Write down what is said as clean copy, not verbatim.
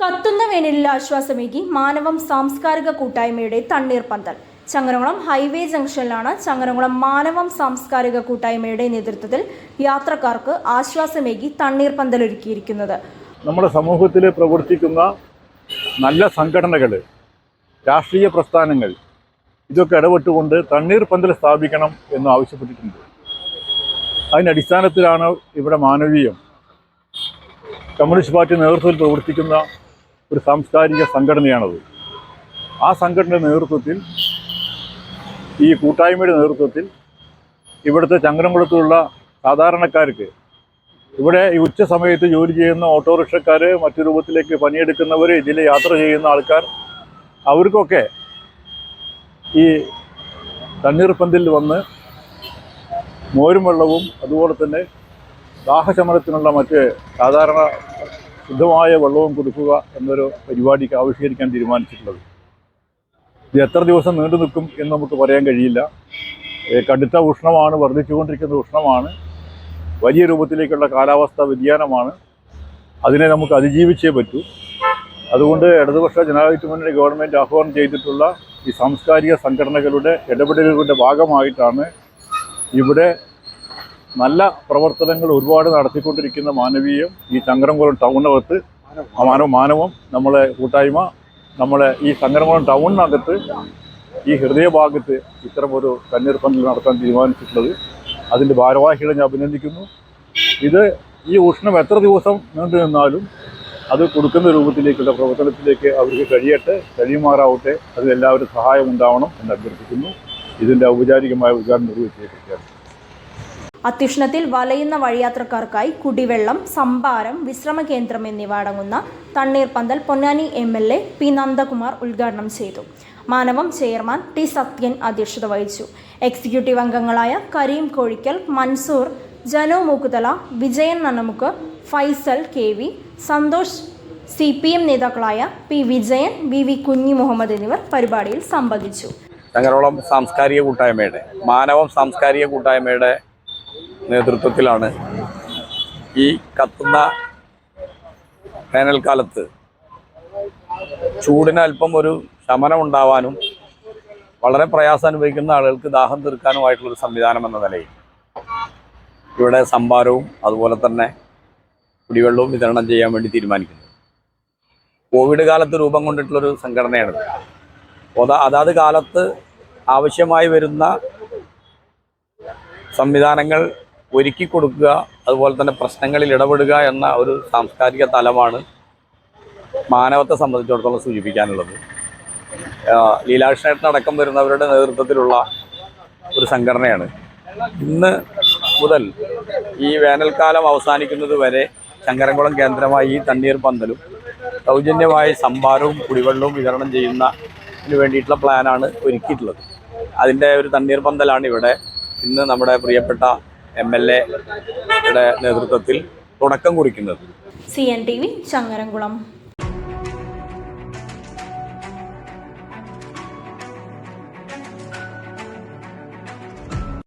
കത്തുന്ന വേനലിൽ ആശ്വാസമേകി മാനവം സാംസ്കാരിക കൂട്ടായ്മയുടെ തണ്ണീർപ്പന്തൽ. ചങ്ങരംകുളം ഹൈവേ ജംഗ്ഷനിലാണ് ചങ്ങരംകുളം മാനവം സാംസ്കാരിക കൂട്ടായ്മയുടെ നേതൃത്വത്തിൽ യാത്രക്കാർക്ക് ആശ്വാസമേകി തണ്ണീർപ്പന്തൽ ഒരുക്കിയിരിക്കുന്നത്. നമ്മുടെ സമൂഹത്തിൽ പ്രവർത്തിക്കുന്ന നല്ല സംഘടനകൾ, രാഷ്ട്രീയ പ്രസ്ഥാനങ്ങൾ ഇതൊക്കെ ഇടപെട്ടുകൊണ്ട് തണ്ണീർപ്പന്തൽ സ്ഥാപിക്കണം എന്ന് ആവശ്യപ്പെട്ടിട്ടുണ്ട്. അതിൻ്റെ അടിസ്ഥാനത്തിലാണ് ഇവിടെ മാനവീയം കമ്മ്യൂണിസ്റ്റ് പാർട്ടി നേതൃത്വത്തിൽ പ്രവർത്തിക്കുന്ന ഒരു സാംസ്കാരിക സംഘടനയാണത്. ആ സംഘടനയുടെ നേതൃത്വത്തിൽ, ഈ കൂട്ടായ്മയുടെ നേതൃത്വത്തിൽ ഇവിടുത്തെ ചങ്ങരംകുളത്തുള്ള സാധാരണക്കാർക്ക്, ഇവിടെ ഈ ഉച്ച സമയത്ത് ജോലി ചെയ്യുന്ന ഓട്ടോറിക്ഷക്കാർ, മറ്റു രൂപത്തിലേക്ക് പണിയെടുക്കുന്നവർ, ഇതിൽ യാത്ര ചെയ്യുന്ന ആൾക്കാർ, അവർക്കൊക്കെ ഈ തണ്ണീർപ്പന്തലിൽ വന്ന് മോരും വെള്ളവും അതുപോലെ തന്നെ ദാഹശമനത്തിനുള്ള മറ്റ് സാധാരണ ശുദ്ധമായ വെള്ളവും കൊടുക്കുക എന്നൊരു പരിപാടിക്ക് ആവിഷ്കരിക്കാൻ തീരുമാനിച്ചിട്ടുള്ളത്. ഇത് എത്ര ദിവസം നീണ്ടു നിൽക്കും എന്ന് നമുക്ക് പറയാൻ കഴിയില്ല. കടുത്ത ഉഷ്ണമാണ്, വർദ്ധിച്ചുകൊണ്ടിരിക്കുന്ന ഉഷ്ണമാണ്, വലിയ രൂപത്തിലേക്കുള്ള കാലാവസ്ഥാ വ്യതിയാനമാണ്. അതിനെ നമുക്ക് അതിജീവിച്ചേ പറ്റൂ. അതുകൊണ്ട് ഇടതുപക്ഷ ജനാധിപത്യ മുന്നണി ഗവൺമെൻറ് ആഹ്വാനം ചെയ്തിട്ടുള്ള ഈ സാംസ്കാരിക സംഘടനകളുടെ ഇടപെടലുകളുടെ ഭാഗമായിട്ടാണ് ഇവിടെ നല്ല പ്രവർത്തനങ്ങൾ ഒരുപാട് നടത്തിക്കൊണ്ടിരിക്കുന്ന മാനവീയം ഈ ചങ്ങരംകുളം ടൗണിനകത്ത് മാനവം നമ്മളെ കൂട്ടായ്മ നമ്മളെ ഈ ചങ്ങരംകുളം ടൗണിനകത്ത് ഈ ഹൃദയഭാഗത്ത് ഇത്തരമൊരു തണ്ണീർപ്പന്തൽ നടത്താൻ തീരുമാനിച്ചിട്ടുള്ളത്. അതിൻ്റെ ഭാരവാഹികളെ ഞാൻ അഭിനന്ദിക്കുന്നു. ഇത് ഈ ഉഷ്ണം എത്ര ദിവസം നീണ്ടു നിന്നാലും അത് കൊടുക്കുന്ന രൂപത്തിലേക്കുള്ള പ്രവർത്തനത്തിലേക്ക് അവർക്ക് കഴിയുമാറാവട്ടെ. അതിലെല്ലാവരും സഹായം ഉണ്ടാവണം എന്ന് അഭ്യർത്ഥിക്കുന്നു. ഇതിൻ്റെ ഔപചാരികമായ ഉദ്ഘാടനം നിർവഹിച്ചിരിക്കുകയാണ്. അത്യുഷ്ണത്തിൽ വലയുന്ന വഴിയാത്രക്കാർക്കായി കുടിവെള്ളം, സംഭാരം, വിശ്രമ കേന്ദ്രം എന്നിവ അടങ്ങുന്ന തണ്ണീർപ്പന്തൽ പൊന്നാനി MLA P. നന്ദകുമാർ ഉദ്ഘാടനം ചെയ്തു. മാനവം ചെയർമാൻ T. സത്യൻ അധ്യക്ഷത വഹിച്ചു. എക്സിക്യൂട്ടീവ് അംഗങ്ങളായ കരീം കോഴിക്കൽ, മൻസൂർ, ജനോ മൂക്കുതല, വിജയൻ നന്നമുക്ക്, ഫൈസൽ KV, സന്തോഷ്, CPM നേതാക്കളായ P. വിജയൻ, VV കുഞ്ഞി മുഹമ്മദ് എന്നിവർ പരിപാടിയിൽ സംബന്ധിച്ചു. ചങ്ങരംകുളം സാംസ്കാരിക കൂട്ടായ്മയുടെ, മാനവം സാംസ്കാരിക കൂട്ടായ്മയുടെ നേതൃത്വത്തിലാണ് ഈ കത്തുന്ന വേനൽക്കാലത്ത് ചൂടിന് അല്പം ഒരു ശമനം ഉണ്ടാവാനും വളരെ പ്രയാസം അനുഭവിക്കുന്ന ആളുകൾക്ക് ദാഹം തീർക്കാനുമായിട്ടുള്ളൊരു സംവിധാനം എന്ന നിലയിൽ ഇവിടെ സംഭാരവും അതുപോലെ തന്നെ കുടിവെള്ളവും വിതരണം ചെയ്യാൻ വേണ്ടി തീരുമാനിക്കുന്നു. കോവിഡ് കാലത്ത് രൂപം കൊണ്ടിട്ടുള്ളൊരു സംഘടനയാണിത്. അതാത് കാലത്ത് ആവശ്യമായി വരുന്ന സംവിധാനങ്ങൾ ഒരുക്കി കൊടുക്കുക, അതുപോലെ തന്നെ പ്രശ്നങ്ങളിൽ ഇടപെടുക എന്ന ഒരു സാംസ്കാരിക തലമാണ് മാനവത്തെ സംബന്ധിച്ചിടത്തോളം സൂചിപ്പിക്കാനുള്ളത്. ലീലാകൃഷ്ണേട്ടനടക്കം വരുന്നവരുടെ നേതൃത്വത്തിലുള്ള ഒരു സംഘടനയാണ്. ഇന്ന് മുതൽ ഈ വേനൽക്കാലം അവസാനിക്കുന്നത് വരെ ചങ്ങരംകുളം കേന്ദ്രമായി ഈ തണ്ണീർപ്പന്തലും സൗജന്യമായി സംഭാരവും കുടിവെള്ളവും വിതരണം ചെയ്യുന്നതിന് വേണ്ടിയിട്ടുള്ള പ്ലാനാണ് ഒരുക്കിയിട്ടുള്ളത്. അതിൻ്റെ ഒരു തണ്ണീർപ്പന്തലാണ് ഇവിടെ ഇന്ന് നമ്മുടെ പ്രിയപ്പെട്ട MLA യുടെ നേതൃത്വത്തിൽ തുടക്കം കുറിക്കുന്നത്. CNTV ചങ്ങരംകുളം.